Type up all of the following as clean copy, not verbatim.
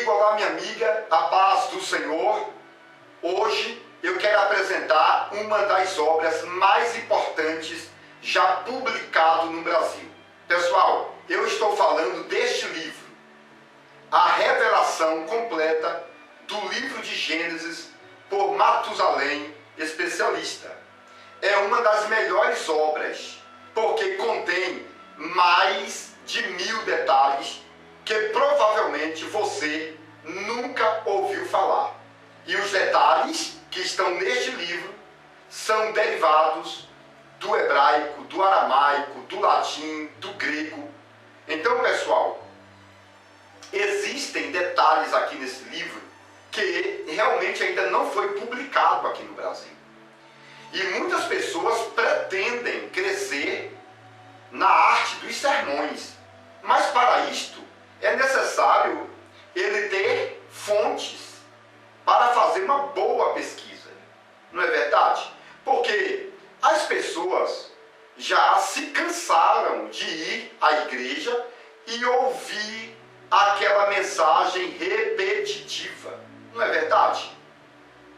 amigo, olá minha amiga, a paz do Senhor. Hoje eu quero apresentar uma das obras mais importantes já publicado no Brasil. Pessoal, eu estou falando deste livro, A Revelação Completa do Livro de Gênesis, por Matusalém, especialista. É uma das melhores obras, porque contém mais de 1000 detalhes que provavelmente você nunca ouviu falar. E os detalhes que estão neste livro são derivados do hebraico, do aramaico, do latim, do grego. Então, pessoal, existem detalhes aqui nesse livro que realmente ainda não foi publicado aqui no Brasil. E muitas pessoas pretendem crescer na arte dos sermões. Mas para isto é necessário ele ter fontes para fazer uma boa pesquisa. Não é verdade? Porque as pessoas já se cansaram de ir à igreja e ouvir aquela mensagem repetitiva. Não é verdade?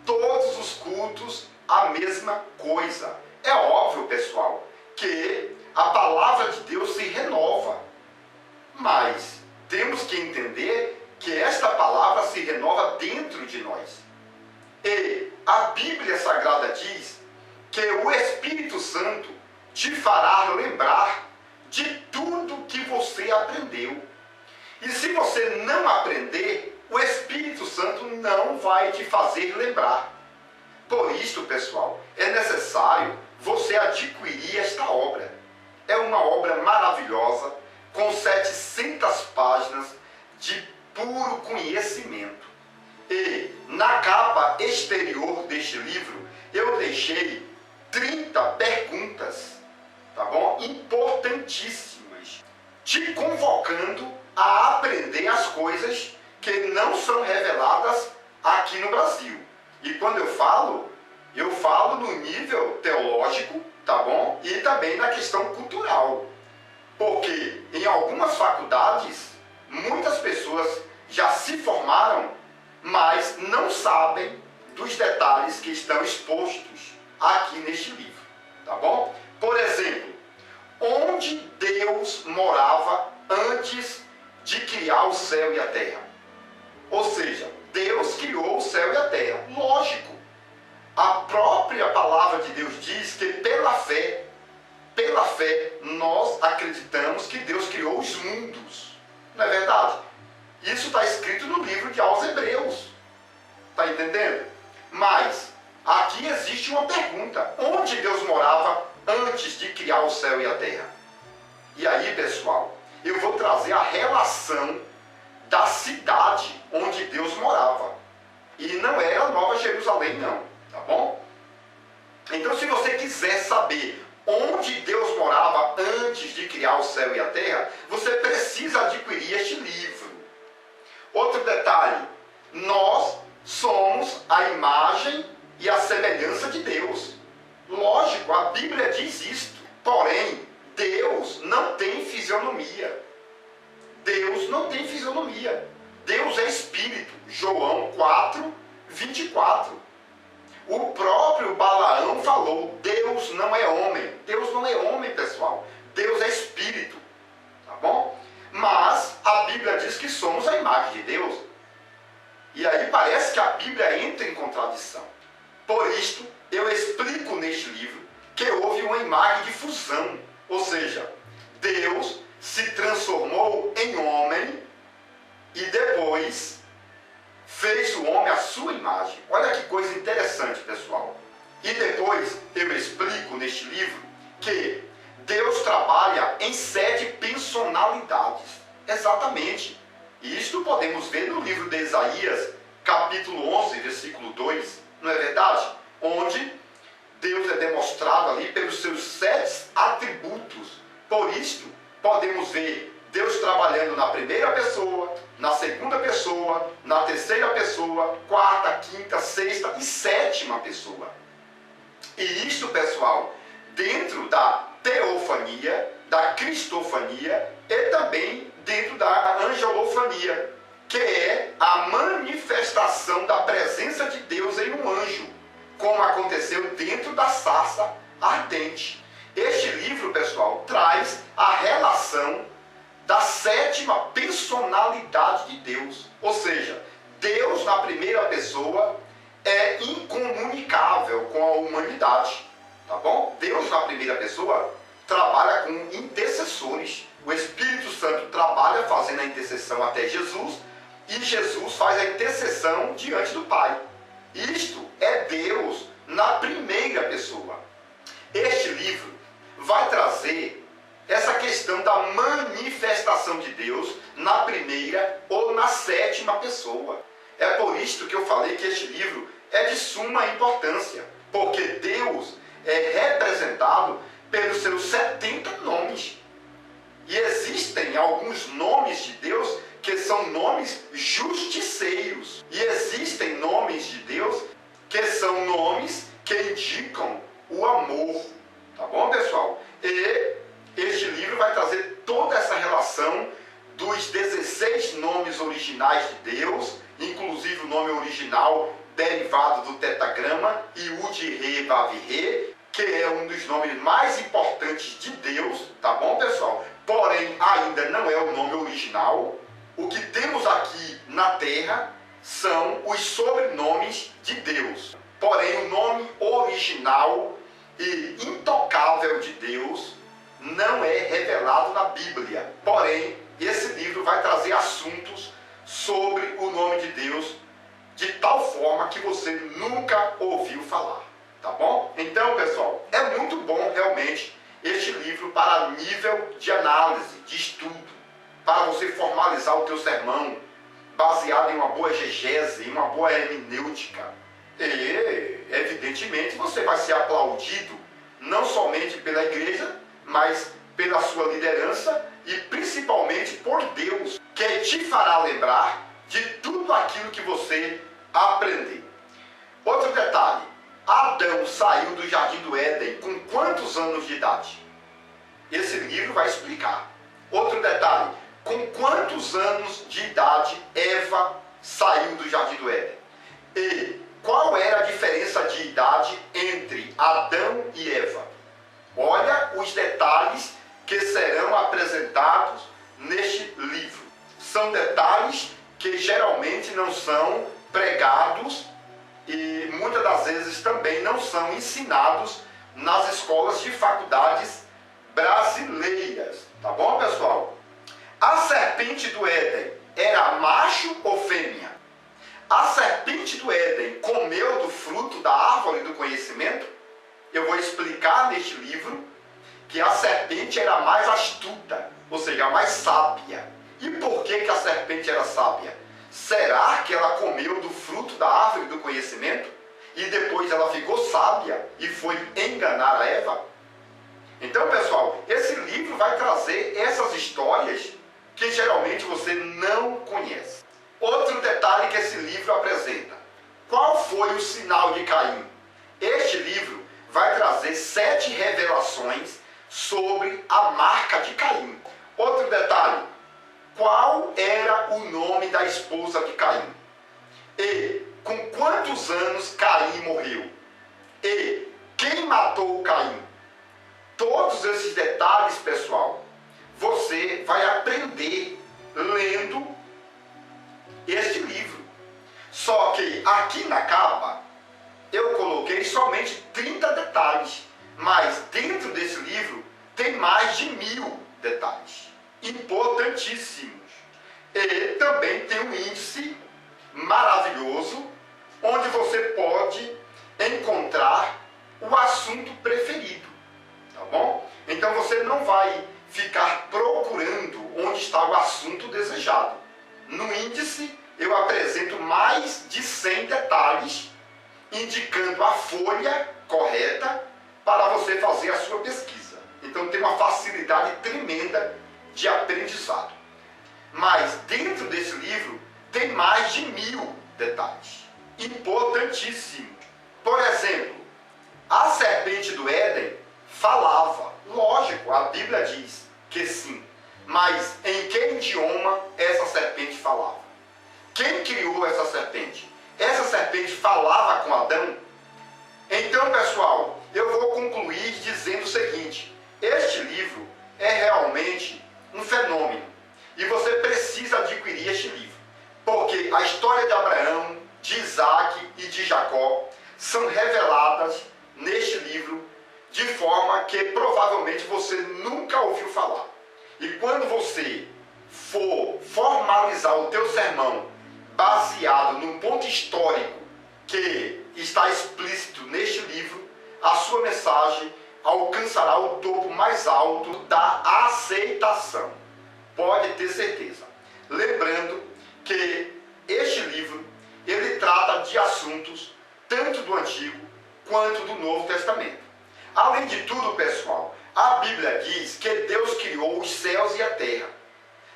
Todos os cultos, a mesma coisa. É óbvio, pessoal, que a palavra de Deus se renova. Mas temos que entender que esta palavra se renova dentro de nós. E a Bíblia Sagrada diz que o Espírito Santo te fará lembrar de tudo que você aprendeu. E se você não aprender, o Espírito Santo não vai te fazer lembrar. Por isso, pessoal, é necessário você adquirir esta obra. É uma obra maravilhosa, com 700 páginas de puro conhecimento. E na capa exterior deste livro, eu deixei 30 perguntas, tá bom? Importantíssimas, te convocando a aprender as coisas que não são reveladas aqui no Brasil. E quando eu falo no nível teológico, tá bom? E também na questão cultural. Porque em algumas faculdades, muitas pessoas já se formaram, mas não sabem dos detalhes que estão expostos aqui neste livro, tá bom? Por exemplo, onde Deus morava antes de criar o céu e a terra? Ou seja, Deus criou o céu e a terra. Lógico, a própria palavra de Deus diz que pela fé, nós acreditamos que Deus criou os mundos. Não é verdade? Isso está escrito no livro de aos Hebreus. Está entendendo? Mas aqui existe uma pergunta. Onde Deus morava antes de criar o céu e a terra? E aí, pessoal, eu vou trazer a relação da cidade onde Deus morava. E não era Nova Jerusalém, não. Tá bom? Então, se você quiser saber onde Deus morava antes de criar o céu e a terra, você precisa adquirir este livro. Outro detalhe, nós somos a imagem e a semelhança de Deus. Lógico, a Bíblia diz isto. Porém, Deus não tem fisionomia. Deus não tem fisionomia. Deus é espírito. João 4, 24. O próprio Balaão falou, Deus não é homem. Deus não é homem, pessoal. Deus é espírito. Tá bom? Mas a Bíblia diz que somos a imagem de Deus. E aí parece que a Bíblia entra em contradição. Por isto, eu explico neste livro que houve uma imagem de fusão. Ou seja, Deus se transformou em homem e depois fez o homem à sua imagem. Olha que coisa interessante, pessoal. E depois eu explico neste livro que Deus trabalha em 7 personalidades. Exatamente. E isto podemos ver no livro de Isaías, capítulo 11, versículo 2. Não é verdade? Onde Deus é demonstrado ali pelos seus 7 atributos. Por isto, podemos ver Deus trabalhando na primeira pessoa, na segunda pessoa, na terceira pessoa, quarta, quinta, sexta e sétima pessoa. E isto, pessoal, dentro da teofania, da cristofania e também dentro da angelofania. que é a manifestação da presença de Deus em um anjo, como aconteceu dentro da sarça ardente. Este livro, pessoal, traz a relação da sétima personalidade de Deus. Ou seja, Deus na primeira pessoa é incomunicável com a humanidade. Tá bom? Deus na primeira pessoa trabalha com intercessores. O Espírito Santo trabalha fazendo a intercessão até Jesus e Jesus faz a intercessão diante do Pai. Isto é Deus na primeira pessoa. Este livro vai trazer essa questão da manifestação de Deus na primeira ou na sétima pessoa. É por isto que eu falei que este livro é de suma importância, porque Deus é representado pelos seus 70 nomes. E existem alguns nomes de Deus que são nomes justiceiros. E existem nomes de Deus que são nomes que indicam o amor. Tá bom, pessoal? E este livro vai trazer toda essa relação dos 16 nomes originais de Deus, inclusive o nome original derivado do tetagrama, Yud-Re-Vav-Re, que é um dos nomes mais importantes de Deus, tá bom, pessoal? Porém, ainda não é o nome original. O que temos aqui na Terra são os sobrenomes de Deus. Porém, o nome original e intocável de Deus não é revelado na Bíblia. Porém, esse livro vai trazer assuntos sobre o nome de Deus de tal forma que você nunca ouviu falar. Tá bom? Então, pessoal, é muito bom realmente este livro para nível de análise, de estudo, para você formalizar o teu sermão baseado em uma boa exegese, em uma boa hermenêutica. E, evidentemente, você vai ser aplaudido não somente pela igreja, mas pela sua liderança e principalmente por Deus, que te fará lembrar de tudo aquilo que você aprender. Outro detalhe, Adão saiu do Jardim do Éden com quantos anos de idade? Esse livro vai explicar. Outro detalhe, com quantos anos de idade Eva saiu do Jardim do Éden? E qual era a diferença de idade entre Adão e Eva? Olha os detalhes que serão apresentados neste livro. São detalhes que geralmente não são pregados e muitas das vezes também não são ensinados nas escolas de faculdades brasileiras. Tá bom, pessoal? A serpente do Éden era macho ou fêmea? A serpente do Éden comeu do fruto da árvore do conhecimento? Eu vou explicar neste livro que a serpente era mais astuta, ou seja, mais sábia. E por que a serpente era sábia? Será que ela comeu do fruto da árvore do conhecimento e depois ela ficou sábia e foi enganar a Eva? Então, pessoal, esse livro vai trazer essas histórias que geralmente você não conhece. Outro detalhe que esse livro apresenta. Qual foi o sinal de Caim? Este livro vai trazer 7 revelações sobre a marca de Caim. Outro detalhe. Qual era o nome da esposa de Caim? E com quantos anos Caim morreu? E quem matou Caim? Todos esses detalhes, pessoal, você vai aprender lendo este livro. Só que aqui na capa eu coloquei somente 30 detalhes, mas dentro desse livro tem mais de 1000 detalhes importantíssimos. E também tem um índice maravilhoso onde você pode encontrar o assunto preferido, tá bom? Então você não vai ficar procurando onde está o assunto desejado. No índice eu apresento mais de 100 detalhes indicando a folha correta para você fazer a sua pesquisa. Então tem uma facilidade tremenda de aprendizado. Mas dentro desse livro tem mais de 1000 detalhes importantíssimos. Por exemplo, a serpente do Éden falava. Lógico, a Bíblia diz que sim. Mas em que idioma essa serpente falava? Quem criou essa serpente? Essa serpente falava com Adão? Então, pessoal, eu vou concluir dizendo o seguinte: este livro é realmente um fenômeno e você precisa adquirir este livro, porque a história de Abraão, de Isaac e de Jacó são reveladas neste livro de forma que provavelmente você nunca ouviu falar. E quando você for formalizar o teu sermão baseado num ponto histórico que está explícito neste livro, a sua mensagem alcançará o topo mais alto da aceitação. Pode ter certeza. Lembrando que este livro, ele trata de assuntos tanto do Antigo quanto do Novo Testamento. Além de tudo, pessoal, a Bíblia diz que Deus criou os céus e a terra.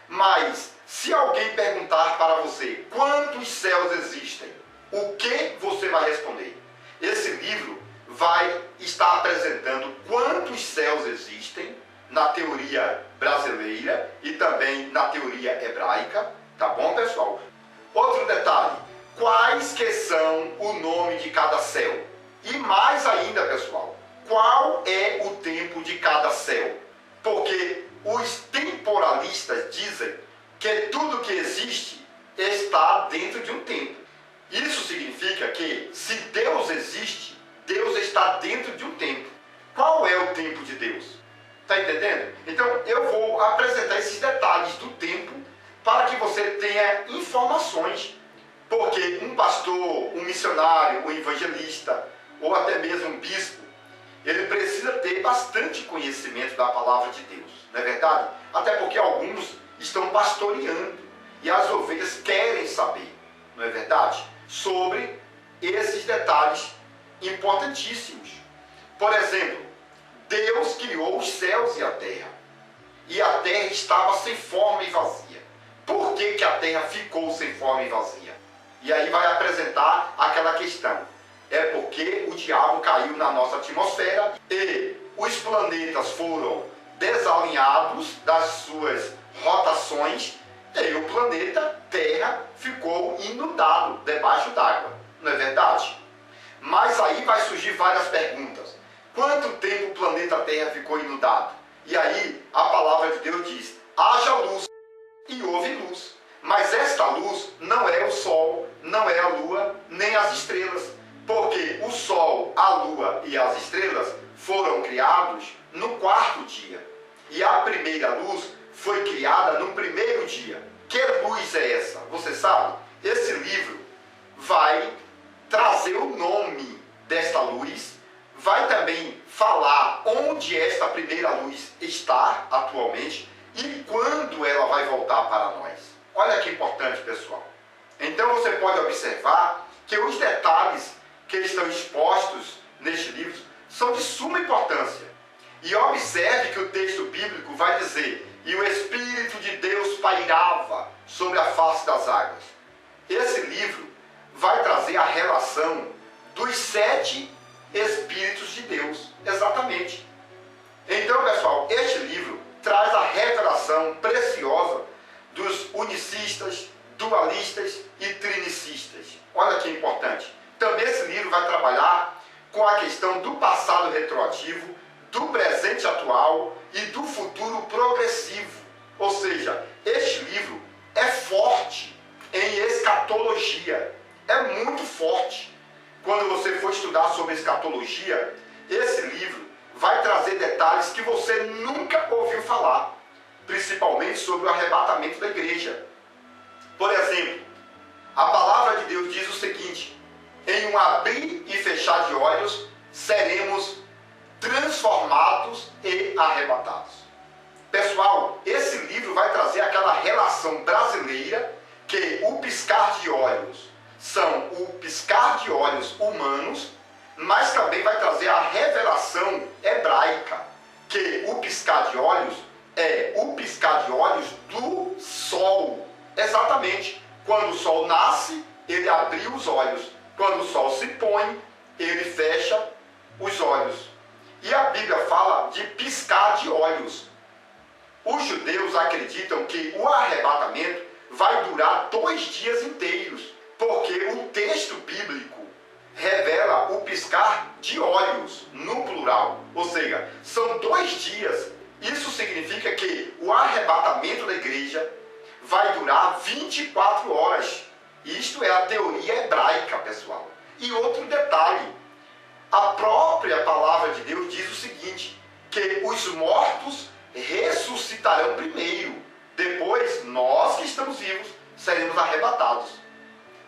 Mas, se alguém perguntar para você quantos céus existem, o que você vai responder? Esse livro vai estar apresentando quantos céus existem na teoria brasileira e também na teoria hebraica, tá bom, pessoal? Outro detalhe, quais que são o nome de cada céu? E mais ainda, pessoal, qual é o tempo de cada céu? Porque os temporalistas dizem que tudo que existe está dentro de um tempo. Isso significa que, se Deus existe, Deus está dentro de um tempo. Qual é o tempo de Deus? Está entendendo? Então, eu vou apresentar esses detalhes do tempo para que você tenha informações. Porque um pastor, um missionário, um evangelista, ou até mesmo um bispo, ele precisa ter bastante conhecimento da palavra de Deus, não é verdade? Até porque alguns estão pastoreando e as ovelhas querem saber, não é verdade? Sobre esses detalhes importantíssimos. Por exemplo, Deus criou os céus e a terra estava sem forma e vazia. Por que que a terra ficou sem forma e vazia? E aí vai apresentar aquela questão. É porque o diabo caiu na nossa atmosfera e os planetas foram desalinhados das suas rotações e o planeta Terra ficou inundado debaixo d'água. Não é verdade? Mas aí vai surgir várias perguntas. Quanto tempo o planeta Terra ficou inundado? E aí a palavra de Deus diz: haja luz, e houve luz. Mas esta luz não é o Sol, não é a Lua, nem as estrelas. Porque o Sol, a Lua e as estrelas foram criados no quarto dia. E a primeira luz foi criada no primeiro dia. Que luz é essa? Você sabe? Esse livro vai trazer o nome desta luz, vai também falar onde esta primeira luz está atualmente e quando ela vai voltar para nós. Olha que importante, pessoal. Então você pode observar que os detalhes que estão expostos neste livro são de suma importância. E observe que o texto bíblico vai dizer: e o Espírito de Deus pairava sobre a face das águas. Esse livro vai trazer a relação dos 7 Espíritos de Deus, exatamente. Então, pessoal, este livro traz a revelação preciosa dos unicistas, dualistas e trinicistas. Olha que importante. Também esse livro vai trabalhar com a questão do passado retroativo, do presente atual e do futuro progressivo. Ou seja, este livro é forte em escatologia. É muito forte. Quando você for estudar sobre escatologia, esse livro vai trazer detalhes que você nunca ouviu falar, principalmente sobre o arrebatamento da igreja. Por exemplo, a palavra de Deus diz o seguinte: em um abrir e fechar de olhos, seremos transformados e arrebatados. Pessoal, esse livro vai trazer aquela relação brasileira que o piscar de olhos são o piscar de olhos humanos, mas também vai trazer a revelação hebraica, que o piscar de olhos é o piscar de olhos do sol. Exatamente. Quando o sol nasce, ele abriu os olhos. Quando o sol se põe, ele fecha os olhos. E a Bíblia fala de piscar de olhos. Os judeus acreditam que o arrebatamento vai durar 2 dias inteiros, porque o texto bíblico revela o piscar de olhos, no plural. Ou seja, são 2 dias. Isso significa que o arrebatamento da igreja vai durar 24 horas. Isto é a teoria hebraica, pessoal. E outro detalhe, a própria palavra de Deus diz o seguinte, que os mortos ressuscitarão primeiro, depois nós que estamos vivos seremos arrebatados.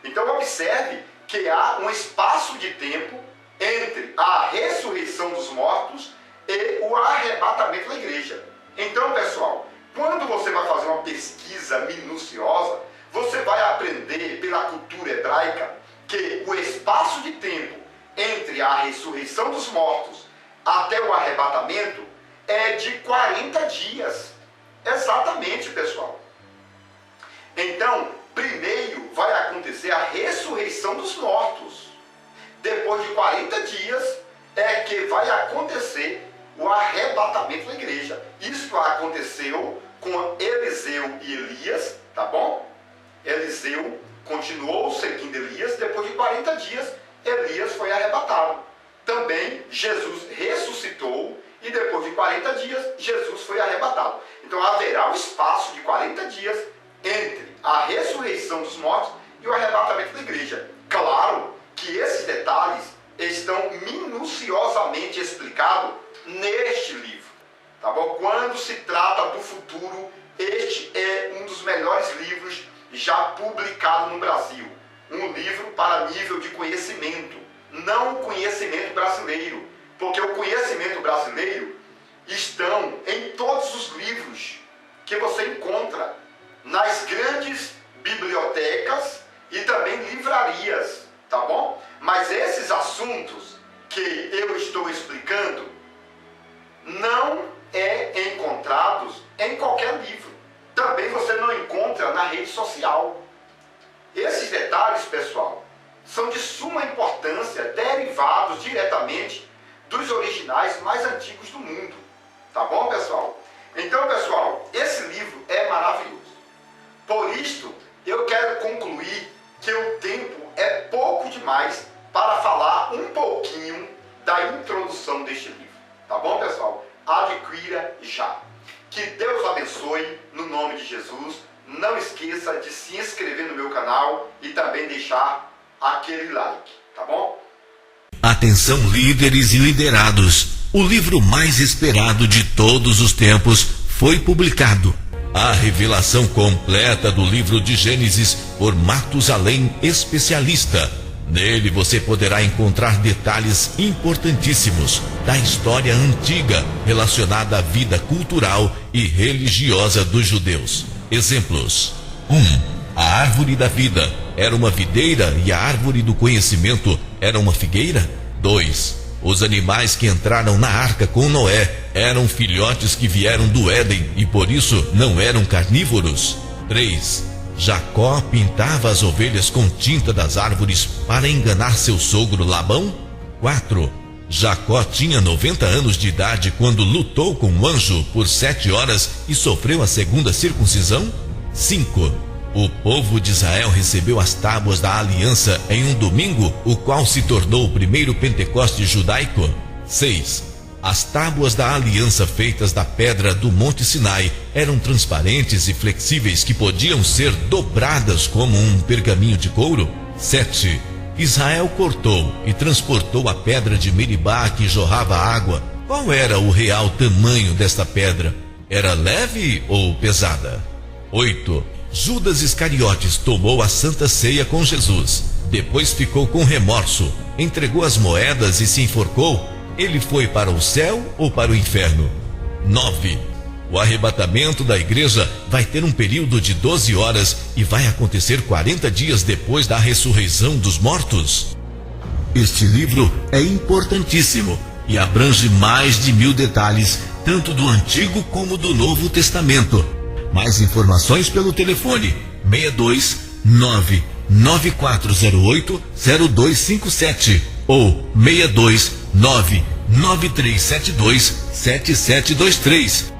Então observe que há um espaço de tempo entre a ressurreição dos mortos e o arrebatamento da igreja. Então, pessoal, quando você vai fazer uma pesquisa minuciosa, você vai aprender pela cultura hebraica que o espaço de tempo entre a ressurreição dos mortos até o arrebatamento é de 40 dias. Exatamente, pessoal. Então, primeiro vai acontecer a ressurreição dos mortos. Depois de 40 dias é que vai acontecer o arrebatamento da igreja. Isso aconteceu com Eliseu e Elias, tá bom? Eliseu continuou seguindo Elias, depois de 40 dias Elias foi arrebatado. Também Jesus ressuscitou e depois de 40 dias Jesus foi arrebatado. Então haverá um espaço de 40 dias entre a ressurreição dos mortos e o arrebatamento da igreja. Claro que esses detalhes estão minuciosamente explicados neste livro, tá bom? Quando se trata do futuro, este é um dos melhores livros já publicado no Brasil. Um livro para nível de conhecimento, não o conhecimento brasileiro, porque o conhecimento brasileiro estão em todos os livros que você encontra nas grandes bibliotecas e também livrarias, tá bom? Mas esses assuntos que eu estou explicando não é encontrados em qualquer livro. Também você não encontra na rede social. Esses detalhes, pessoal, são de suma importância, derivados diretamente dos originais mais antigos do mundo. Tá bom, pessoal? Então, pessoal, esse livro é maravilhoso. Por isto, eu quero concluir que o tempo é pouco demais para falar um pouquinho da introdução deste livro. Tá bom, pessoal? Adquira já. Que Deus abençoe no nome de Jesus. Não esqueça de se inscrever no meu canal e também deixar aquele like, tá bom? Atenção, líderes e liderados. O livro mais esperado de todos os tempos foi publicado. A revelação completa do livro de Gênesis por Matusalém Especialista. Nele você poderá encontrar detalhes importantíssimos da história antiga relacionada à vida cultural e religiosa dos judeus. Exemplos: 1. A árvore da vida era uma videira e a árvore do conhecimento era uma figueira? 2. Os animais que entraram na arca com Noé eram filhotes que vieram do Éden e por isso não eram carnívoros? 3. Jacó pintava as ovelhas com tinta das árvores para enganar seu sogro Labão? 4. Jacó tinha 90 anos de idade quando lutou com um anjo por 7 horas e sofreu a segunda circuncisão? 5. O povo de Israel recebeu as tábuas da aliança em um domingo, o qual se tornou o primeiro Pentecoste judaico? 6. As tábuas da aliança feitas da pedra do Monte Sinai eram transparentes e flexíveis que podiam ser dobradas como um pergaminho de couro? 7. Israel cortou e transportou a pedra de Meribá que jorrava água. Qual era o real tamanho desta pedra? Era leve ou pesada? 8. Judas Iscariotes tomou a Santa Ceia com Jesus. Depois ficou com remorso, entregou as moedas e se enforcou. Ele foi para o céu ou para o inferno? 9. O arrebatamento da igreja vai ter um período de 12 horas e vai acontecer 40 dias depois da ressurreição dos mortos? Este livro é importantíssimo e abrange mais de 1000 detalhes, tanto do Antigo como do Novo Testamento. Mais informações pelo telefone 62 99408 0257 ou 62 99372 7723